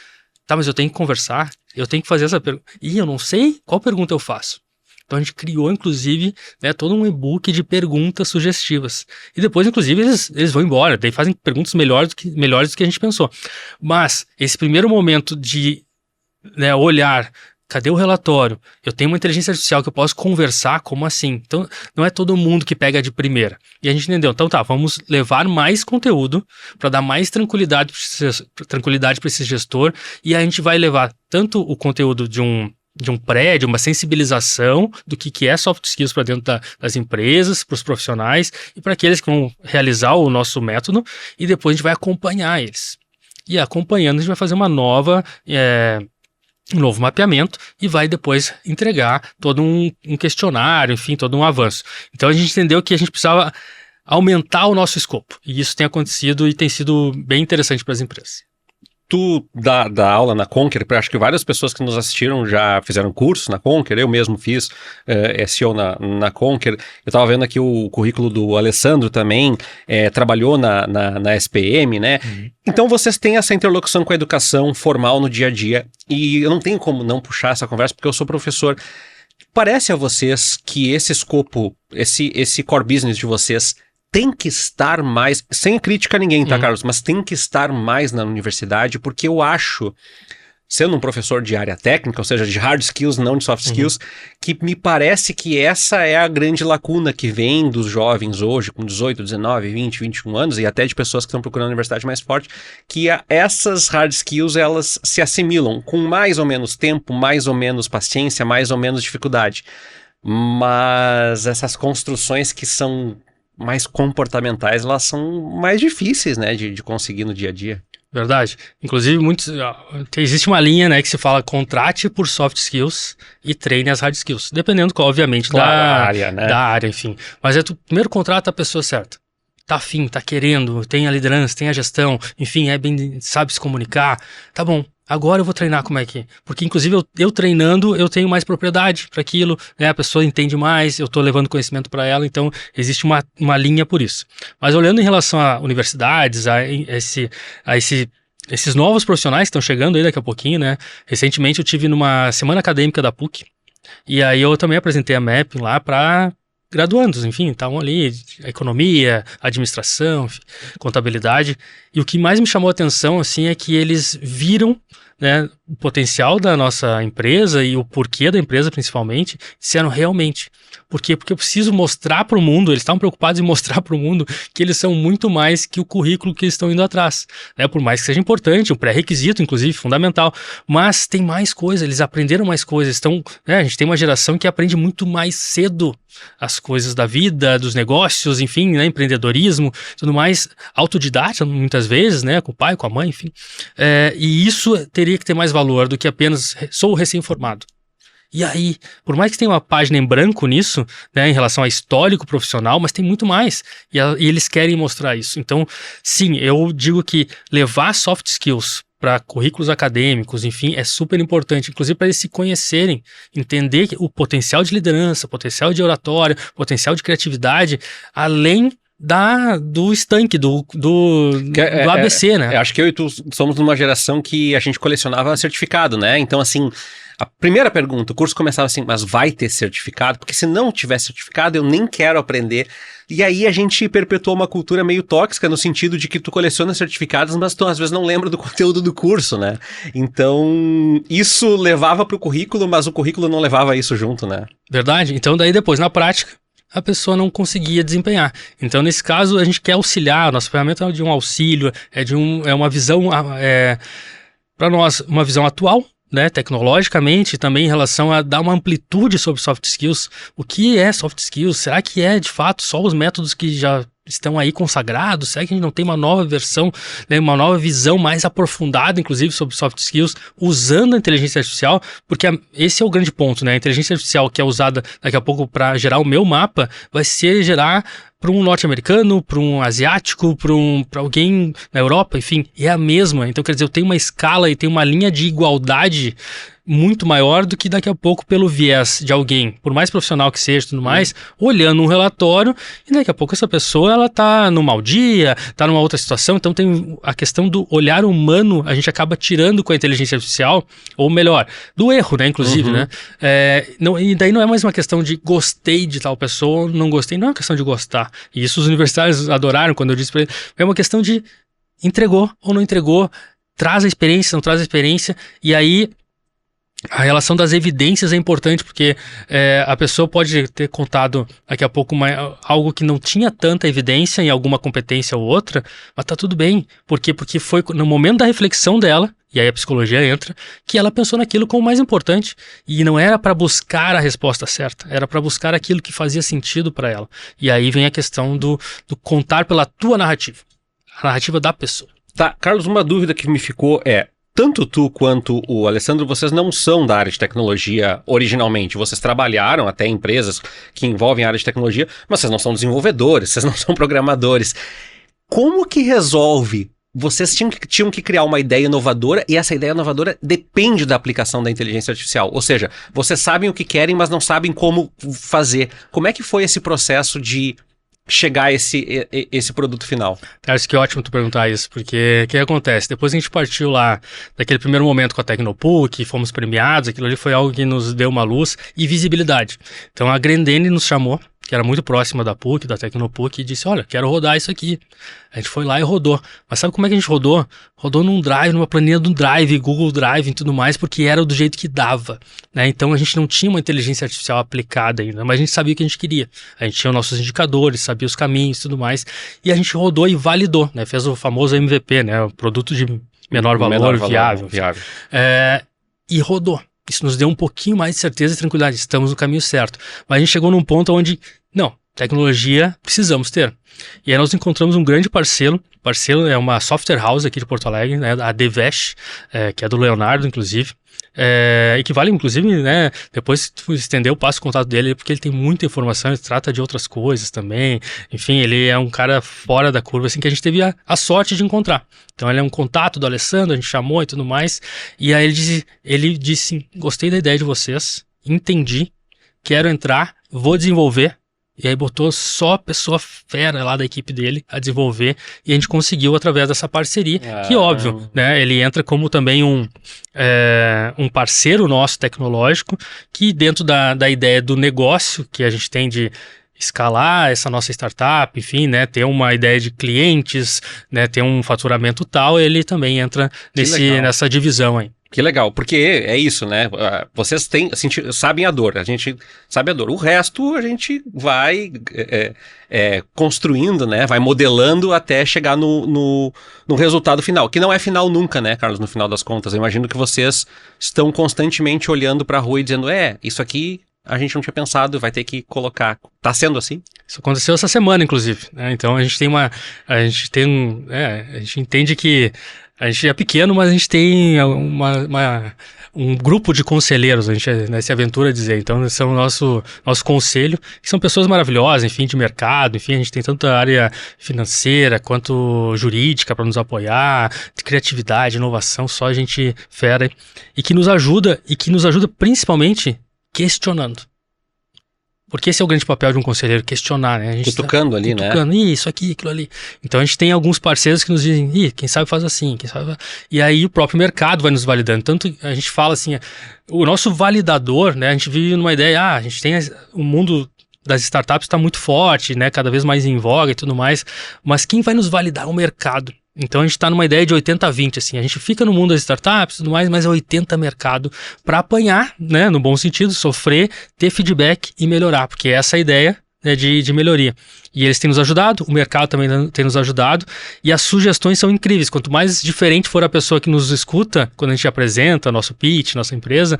Speaker 2: mas eu tenho que conversar, eu tenho que fazer essa pergunta, e eu não sei qual pergunta eu faço. Então a gente criou, inclusive, né, todo um e-book de perguntas sugestivas. E depois, inclusive, eles vão embora, daí fazem perguntas melhores do que a gente pensou. Mas esse primeiro momento de, né, olhar, cadê o relatório? Eu tenho uma inteligência artificial que eu posso conversar, como assim? Então não é todo mundo que pega de primeira. E a gente entendeu, então vamos levar mais conteúdo para dar mais tranquilidade para esse gestor, e a gente vai levar tanto o conteúdo de um prédio, uma sensibilização do que é soft skills para dentro das empresas, para os profissionais e para aqueles que vão realizar o nosso método, e depois a gente vai acompanhar eles. E acompanhando a gente vai fazer um novo mapeamento e vai depois entregar todo um questionário, enfim, todo um avanço. Então a gente entendeu que a gente precisava aumentar o nosso escopo, e isso tem acontecido e tem sido bem interessante para as empresas.
Speaker 1: Tu dá aula na Conquer, acho que várias pessoas que nos assistiram já fizeram curso na Conquer, eu mesmo fiz SEO na Conquer. Eu estava vendo aqui o currículo do Alessandro também, trabalhou na SPM, né? Uhum. Então vocês têm essa interlocução com a educação formal no dia a dia, e eu não tenho como não puxar essa conversa porque eu sou professor. Parece a vocês que esse escopo, esse core business de vocês tem que estar mais, sem crítica a ninguém, tá, Carlos? Mas tem que estar mais na universidade, porque eu acho sendo um professor de área técnica, ou seja, de hard skills, não de soft skills, que me parece que essa é a grande lacuna que vem dos jovens hoje, com 18, 19, 20, 21 anos, e até de pessoas que estão procurando a universidade mais forte, que essas hard skills, elas se assimilam com mais ou menos tempo, mais ou menos paciência, mais ou menos dificuldade. Mas essas construções que são mais comportamentais, elas são mais difíceis, né, de conseguir no dia a dia.
Speaker 2: Verdade. Inclusive, existe uma linha, né, que se fala contrate por soft skills e treine as hard skills. Dependendo, obviamente,
Speaker 1: claro,
Speaker 2: da área, enfim. Mas tu primeiro contrata a pessoa certa. Tá afim, tá querendo, tem a liderança, tem a gestão, enfim, sabe se comunicar. Tá bom. Agora eu vou treinar como é que... Porque, inclusive, eu treinando, eu tenho mais propriedade para aquilo, né? A pessoa entende mais, eu tô levando conhecimento para ela, então existe uma linha por isso. Mas olhando em relação a universidades, esses novos profissionais que estão chegando aí daqui a pouquinho, né? Recentemente eu tive numa semana acadêmica da PUC, e aí eu também apresentei a mapping lá para graduandos, enfim, estavam ali, economia, administração, enfim, contabilidade, e o que mais me chamou a atenção, assim, é que eles viram, né, o potencial da nossa empresa e o porquê da empresa, principalmente, disseram realmente. Por quê? Porque eu preciso mostrar para o mundo, eles estavam preocupados em mostrar para o mundo que eles são muito mais que o currículo que eles estão indo atrás, né? Por mais que seja importante, um pré-requisito, inclusive, fundamental, mas tem mais coisa, eles aprenderam mais coisas, né, a gente tem uma geração que aprende muito mais cedo as coisas da vida, dos negócios, enfim, né, empreendedorismo, tudo mais, autodidata muitas vezes, né, com o pai, com a mãe, enfim, e isso teria que ter mais valor do que apenas sou recém-formado. E aí, por mais que tenha uma página em branco nisso, né, em relação a histórico profissional, mas tem muito mais, e eles querem mostrar isso. Então, sim, eu digo que levar soft skills para currículos acadêmicos, enfim, é super importante, inclusive para eles se conhecerem, entender o potencial de liderança, potencial de oratória, potencial de criatividade, além do estanque, do ABC, né?
Speaker 1: Eu acho que eu e tu somos numa geração que a gente colecionava certificado, né? Então, assim, a primeira pergunta, o curso começava assim, mas vai ter certificado? Porque se não tiver certificado, eu nem quero aprender. E aí a gente perpetuou uma cultura meio tóxica, no sentido de que tu coleciona certificados, mas tu às vezes não lembra do conteúdo do curso, né? Então, isso levava pro currículo, mas o currículo não levava isso junto, né?
Speaker 2: Verdade. Então, daí depois, na prática, a pessoa não conseguia desempenhar. Então, nesse caso, a gente quer auxiliar, a nossa ferramenta é de um auxílio, é uma visão, para nós, uma visão atual, né, tecnologicamente, também em relação a dar uma amplitude sobre soft skills. O que é soft skills? Será que é, de fato, só os métodos que já estão aí consagrados? Será que a gente não tem uma nova versão, né, uma nova visão mais aprofundada, inclusive, sobre soft skills, usando a inteligência artificial? Porque esse é o grande ponto, né? A inteligência artificial que é usada daqui a pouco para gerar o meu mapa, vai ser gerar para um norte-americano, para um asiático, para alguém na Europa, enfim, é a mesma. Então, quer dizer, eu tenho uma escala e tenho uma linha de igualdade muito maior do que daqui a pouco pelo viés de alguém, por mais profissional que seja e tudo mais, olhando um relatório, e daqui a pouco essa pessoa, ela tá num mau dia, tá numa outra situação. Então tem a questão do olhar humano, a gente acaba tirando com a inteligência artificial, ou melhor, do erro, né, inclusive, né? E daí não é mais uma questão de gostei de tal pessoa, não gostei, não é uma questão de gostar. E isso os universitários adoraram quando eu disse pra eles, é uma questão de entregou ou não entregou, traz a experiência, não traz a experiência, e aí a relação das evidências é importante, porque a pessoa pode ter contado daqui a pouco algo que não tinha tanta evidência em alguma competência ou outra, mas tá tudo bem. Por quê? Porque foi no momento da reflexão dela, e aí a psicologia entra, que ela pensou naquilo como mais importante. E não era para buscar a resposta certa, era para buscar aquilo que fazia sentido para ela. E aí vem a questão do contar pela tua narrativa, a narrativa da pessoa.
Speaker 1: Tá, Carlos, uma dúvida que me ficou tanto tu quanto o Alessandro, vocês não são da área de tecnologia originalmente. Vocês trabalharam até em empresas que envolvem a área de tecnologia, mas vocês não são desenvolvedores, vocês não são programadores. Como que resolve? Vocês tinham que criar uma ideia inovadora, e essa ideia inovadora depende da aplicação da inteligência artificial. Ou seja, vocês sabem o que querem, mas não sabem como fazer. Como é que foi esse processo de chegar a esse produto final?
Speaker 2: Acho que é ótimo tu perguntar isso, porque o que acontece? Depois a gente partiu lá, daquele primeiro momento com a Tecnopuc, fomos premiados, aquilo ali foi algo que nos deu uma luz e visibilidade. Então a Grendene nos chamou, que era muito próxima da PUC, da Tecnopuc, e disse, olha, quero rodar isso aqui. A gente foi lá e rodou. Mas sabe como é que a gente rodou? Rodou num Drive, numa planilha do Drive, Google Drive e tudo mais, porque era do jeito que dava, né? Então a gente não tinha uma inteligência artificial aplicada ainda, mas a gente sabia o que a gente queria. A gente tinha os nossos indicadores, sabia os caminhos e tudo mais, e a gente rodou e validou, né? Fez o famoso MVP, né? O produto de menor valor viável. E rodou. Isso nos deu um pouquinho mais de certeza e tranquilidade, estamos no caminho certo. Mas a gente chegou num ponto onde, não, tecnologia precisamos ter. E aí nós encontramos um grande parceiro é uma software house aqui de Porto Alegre, né, a Devesh, que é do Leonardo, inclusive, e que vale, inclusive, né, depois se tu estender, eu passo o contato dele, porque ele tem muita informação, ele trata de outras coisas também, enfim, ele é um cara fora da curva, assim, que a gente teve a sorte de encontrar. Então ele é um contato do Alessandro, a gente chamou e tudo mais, e aí ele disse, gostei da ideia de vocês, entendi, quero entrar, vou desenvolver. E aí botou só pessoa fera lá da equipe dele a desenvolver, e a gente conseguiu através dessa parceria, que óbvio, né, ele entra como também um parceiro nosso tecnológico, que dentro da ideia do negócio que a gente tem de escalar essa nossa startup, enfim, né, ter uma ideia de clientes, né, ter um faturamento tal, ele também entra nessa divisão aí.
Speaker 1: Que legal, porque é isso, né? Vocês sabem a dor, a gente sabe a dor. O resto a gente vai construindo, né? Vai modelando até chegar no resultado final, que não é final nunca, né, Carlos? No final das contas, eu imagino que vocês estão constantemente olhando para a rua e dizendo, isso aqui a gente não tinha pensado, vai ter que colocar. Tá sendo assim?
Speaker 2: Isso aconteceu essa semana, inclusive, né? Então a gente entende que a gente é pequeno, mas a gente tem um grupo de conselheiros, a gente se aventura a dizer. Então, são o nosso conselho, que são pessoas maravilhosas, enfim, de mercado, enfim, a gente tem tanta área financeira quanto jurídica para nos apoiar, de criatividade, inovação, só a gente fera, e que nos ajuda principalmente questionando. Porque esse é o grande papel de um conselheiro, questionar, né? A gente
Speaker 1: cutucando ali, né?
Speaker 2: Isso aqui, aquilo ali. Então a gente tem alguns parceiros que nos dizem, quem sabe faz assim, quem sabe... E aí o próprio mercado vai nos validando. Tanto a gente fala assim, o nosso validador, né? A gente vive numa ideia, a gente tem o mundo das startups está muito forte, né? Cada vez mais em voga e tudo mais. Mas quem vai nos validar é o mercado. Então a gente está numa ideia de 80-20, assim, a gente fica no mundo das startups e tudo mais, mas é 80 mercado para apanhar, né, no bom sentido, sofrer, ter feedback e melhorar, porque essa é a ideia, né, de melhoria. E eles têm nos ajudado, o mercado também tem nos ajudado, e as sugestões são incríveis. Quanto mais diferente for a pessoa que nos escuta, quando a gente apresenta nosso pitch, nossa empresa,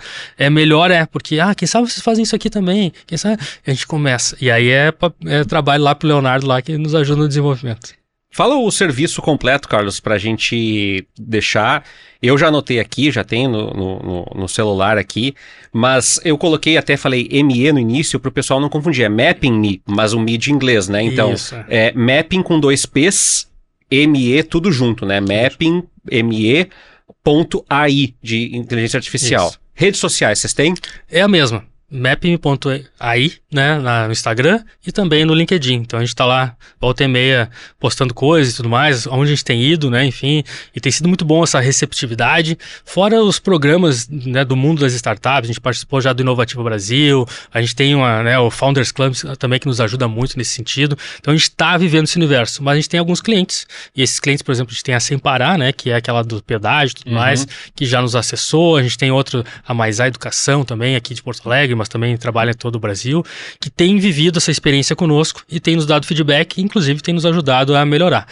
Speaker 2: melhor porque, quem sabe vocês fazem isso aqui também, quem sabe? A gente começa, e aí é trabalho lá pro Leonardo lá, que nos ajuda no desenvolvimento.
Speaker 1: Fala o serviço completo, Carlos, para a gente deixar. Eu já anotei aqui, já tenho no celular aqui, mas eu falei ME no início para o pessoal não confundir. É Mapping Me, mas o Me de inglês, né? Então, é Mapping com 2 P's, ME tudo junto, né? Mapping, ME.ai de inteligência artificial.
Speaker 2: Isso.
Speaker 1: Redes sociais, vocês têm?
Speaker 2: É a mesma. Mapping.ai, né, no Instagram e também no LinkedIn. Então a gente está lá, volta e meia, postando coisas e tudo mais, onde a gente tem ido, né, enfim, e tem sido muito bom essa receptividade. Fora os programas, né, do mundo das startups, a gente participou já do Inovativo Brasil, a gente tem o Founders Club também que nos ajuda muito nesse sentido. Então a gente está vivendo esse universo, mas a gente tem alguns clientes, e esses clientes, por exemplo, a gente tem a Sem Parar, né, que é aquela do pedágio e tudo mais, que já nos acessou. A gente tem outro, a Mais A Educação também, aqui de Porto Alegre, mas também trabalha em todo o Brasil, que tem vivido essa experiência conosco e tem nos dado feedback e inclusive tem nos ajudado a melhorar.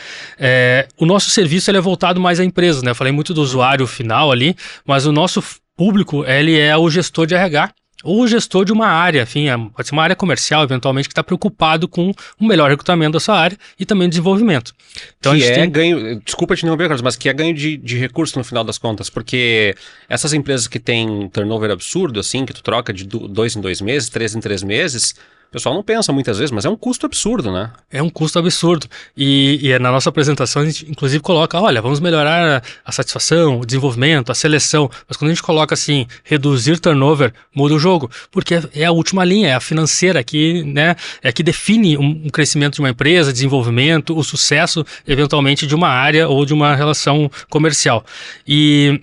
Speaker 2: O nosso serviço ele é voltado mais a empresas, né? Eu falei muito do usuário final ali, mas o nosso público ele é o gestor de RH ou o gestor de uma área, enfim, pode ser uma área comercial, eventualmente, que está preocupado com o melhor recrutamento da sua área e também o desenvolvimento. Então,
Speaker 1: que ganho, desculpa te interromper, Carlos, mas que é ganho de recurso no final das contas, porque essas empresas que têm turnover absurdo, assim, que tu troca de 2 em 2 meses, 3 em 3 meses, o pessoal não pensa muitas vezes, mas é um custo absurdo, né? É um custo absurdo. E na nossa apresentação a gente inclusive coloca, olha, vamos melhorar a satisfação, o desenvolvimento, a seleção. Mas quando a gente coloca assim, reduzir turnover, muda o jogo. Porque é a última linha, é a financeira que, né, que define um crescimento de uma empresa, desenvolvimento, o sucesso, eventualmente, de uma área ou de uma relação comercial. E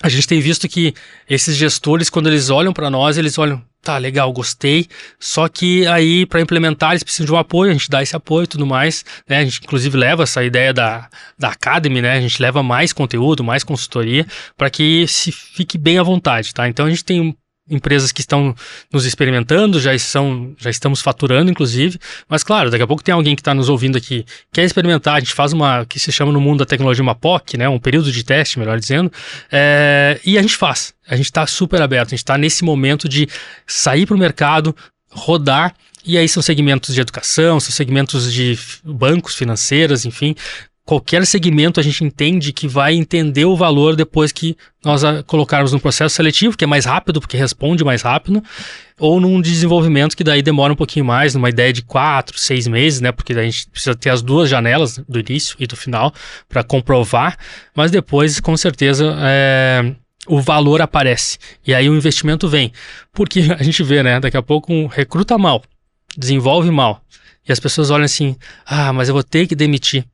Speaker 1: a gente tem visto que esses gestores, quando eles olham para nós, eles olham,
Speaker 2: Tá, legal, gostei. Só que aí, para implementar, eles precisam de um apoio, a gente dá esse apoio e tudo mais, né? A gente, inclusive, leva essa ideia da Academy, né? A gente leva mais conteúdo, mais consultoria, para que se fique bem à vontade, tá? Então, a gente tem empresas que estão nos experimentando, já estamos faturando, inclusive, mas claro, daqui a pouco tem alguém que está nos ouvindo aqui, quer experimentar, a gente faz que se chama no mundo da tecnologia uma POC, né, um período de teste, melhor dizendo, e a gente está super aberto, a gente está nesse momento de sair para o mercado, rodar, e aí são segmentos de educação, são segmentos de bancos, financeiras, enfim, qualquer segmento a gente entende que vai entender o valor depois que nós colocarmos no processo seletivo, que é mais rápido, porque responde mais rápido, ou num desenvolvimento que daí demora um pouquinho mais, numa ideia de 4, 6 meses, né? Porque daí a gente precisa ter as duas janelas do início e do final para comprovar, mas depois, com certeza, o valor aparece. E aí o investimento vem. Porque a gente vê, né? Daqui a pouco recruta mal, desenvolve mal, e as pessoas olham assim, mas eu vou ter que demitir.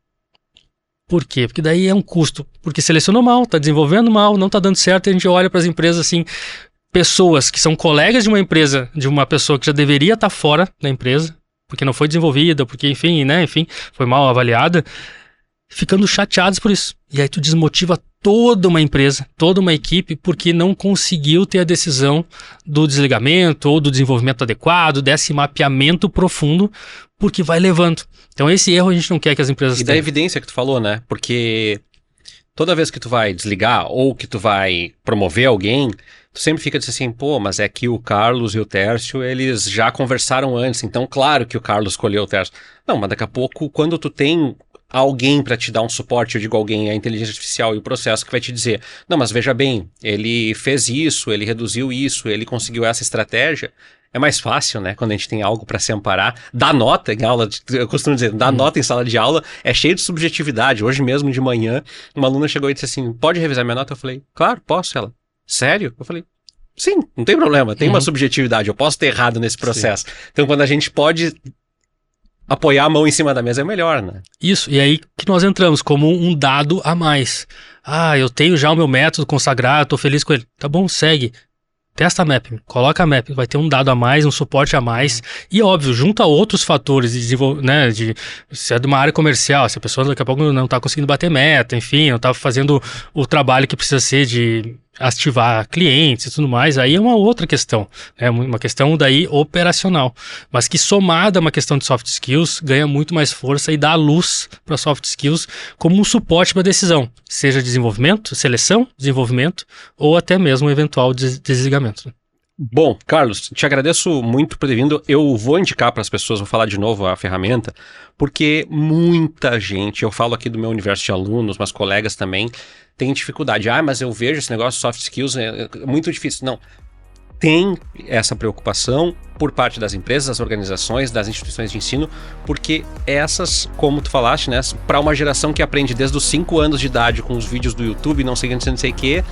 Speaker 2: Por quê? Porque daí é um custo. Porque selecionou mal, está desenvolvendo mal, não está dando certo, e a gente olha para as empresas assim, pessoas que são colegas de uma empresa, de uma pessoa que já deveria estar fora da empresa, porque não foi desenvolvida, porque enfim, foi mal avaliada, ficando chateados por isso. E aí tu desmotiva toda uma empresa, toda uma equipe, porque não conseguiu ter a decisão do desligamento ou do desenvolvimento adequado, desse mapeamento profundo, porque vai levando. Então esse erro a gente não quer que as empresas tenham.
Speaker 1: E da evidência que tu falou, né? Porque toda vez que tu vai desligar ou que tu vai promover alguém, tu sempre fica assim, mas é que o Carlos e o Tércio, eles já conversaram antes, então claro que o Carlos escolheu o Tércio. Não, mas daqui a pouco, quando tu tem alguém para te dar um suporte, eu digo alguém, a inteligência artificial e o processo que vai te dizer, não, mas veja bem, ele fez isso, ele reduziu isso, ele conseguiu essa estratégia, é mais fácil, né, quando a gente tem algo para se amparar. Dar nota em aula, eu costumo dizer, dar nota em sala de aula é cheio de subjetividade. Hoje mesmo de manhã, uma aluna chegou e disse assim, pode revisar minha nota? Eu falei, claro, posso. Ela, sério? Eu falei, sim, não tem problema, tem uma subjetividade, eu posso ter errado nesse processo. Sim. Então quando a gente pode apoiar a mão em cima da mesa é melhor, né?
Speaker 2: Isso, e aí que nós entramos como um dado a mais. Eu tenho já o meu método consagrado, tô feliz com ele. Tá bom, segue. Testa a mapping, coloca a mapping, vai ter um dado a mais, um suporte a mais, e óbvio, junto a outros fatores de desenvolvimento, né, se é de uma área comercial, se a pessoa daqui a pouco não está conseguindo bater meta, enfim, não está fazendo o trabalho que precisa ser de ativar clientes e tudo mais, aí é uma outra questão, né, uma questão daí operacional, mas que somada a uma questão de soft skills, ganha muito mais força e dá luz para soft skills como um suporte para a decisão, seja desenvolvimento, seleção, desenvolvimento, ou até mesmo um eventual desligamento.
Speaker 1: Bom, Carlos, te agradeço muito por ter vindo. Eu vou indicar para as pessoas, vou falar de novo a ferramenta, porque muita gente, eu falo aqui do meu universo de alunos, mas colegas também, tem dificuldade. Mas eu vejo esse negócio de soft skills, é muito difícil. Não, tem essa preocupação por parte das empresas, das organizações, das instituições de ensino, porque essas, como tu falaste, né, para uma geração que aprende desde os 5 anos de idade com os vídeos do YouTube, não sei o que,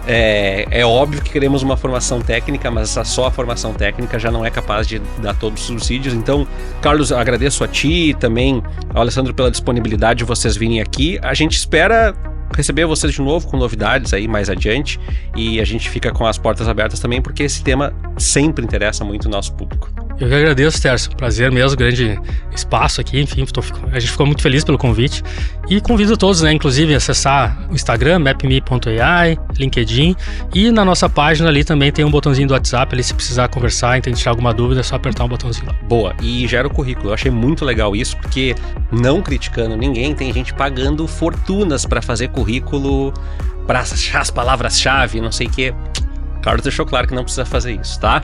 Speaker 1: é óbvio que queremos uma formação técnica, mas só a formação técnica já não é capaz de dar todos os subsídios. Então, Carlos, agradeço a ti e também ao Alessandro pela disponibilidade de vocês virem aqui. A gente espera receber vocês de novo com novidades aí mais adiante, e a gente fica com as portas abertas também, porque esse tema sempre interessa muito o nosso público.
Speaker 2: Eu que agradeço, Tércio. Prazer mesmo, grande espaço aqui. Enfim, a gente ficou muito feliz pelo convite. E convido todos, né, inclusive, a acessar o Instagram, mapme.ai, LinkedIn. E na nossa página ali também tem um botãozinho do WhatsApp. Ali, se precisar conversar, entender tirar alguma dúvida, é só apertar um botãozinho lá.
Speaker 1: Boa. E gera o currículo. Eu achei muito legal isso, porque não criticando ninguém, tem gente pagando fortunas para fazer currículo, para achar as palavras-chave, não sei o quê. Carlos deixou claro que não precisa fazer isso, tá?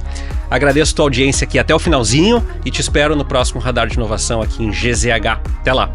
Speaker 1: Agradeço a tua audiência aqui até o finalzinho e te espero no próximo Radar de Inovação aqui em GZH. Até lá!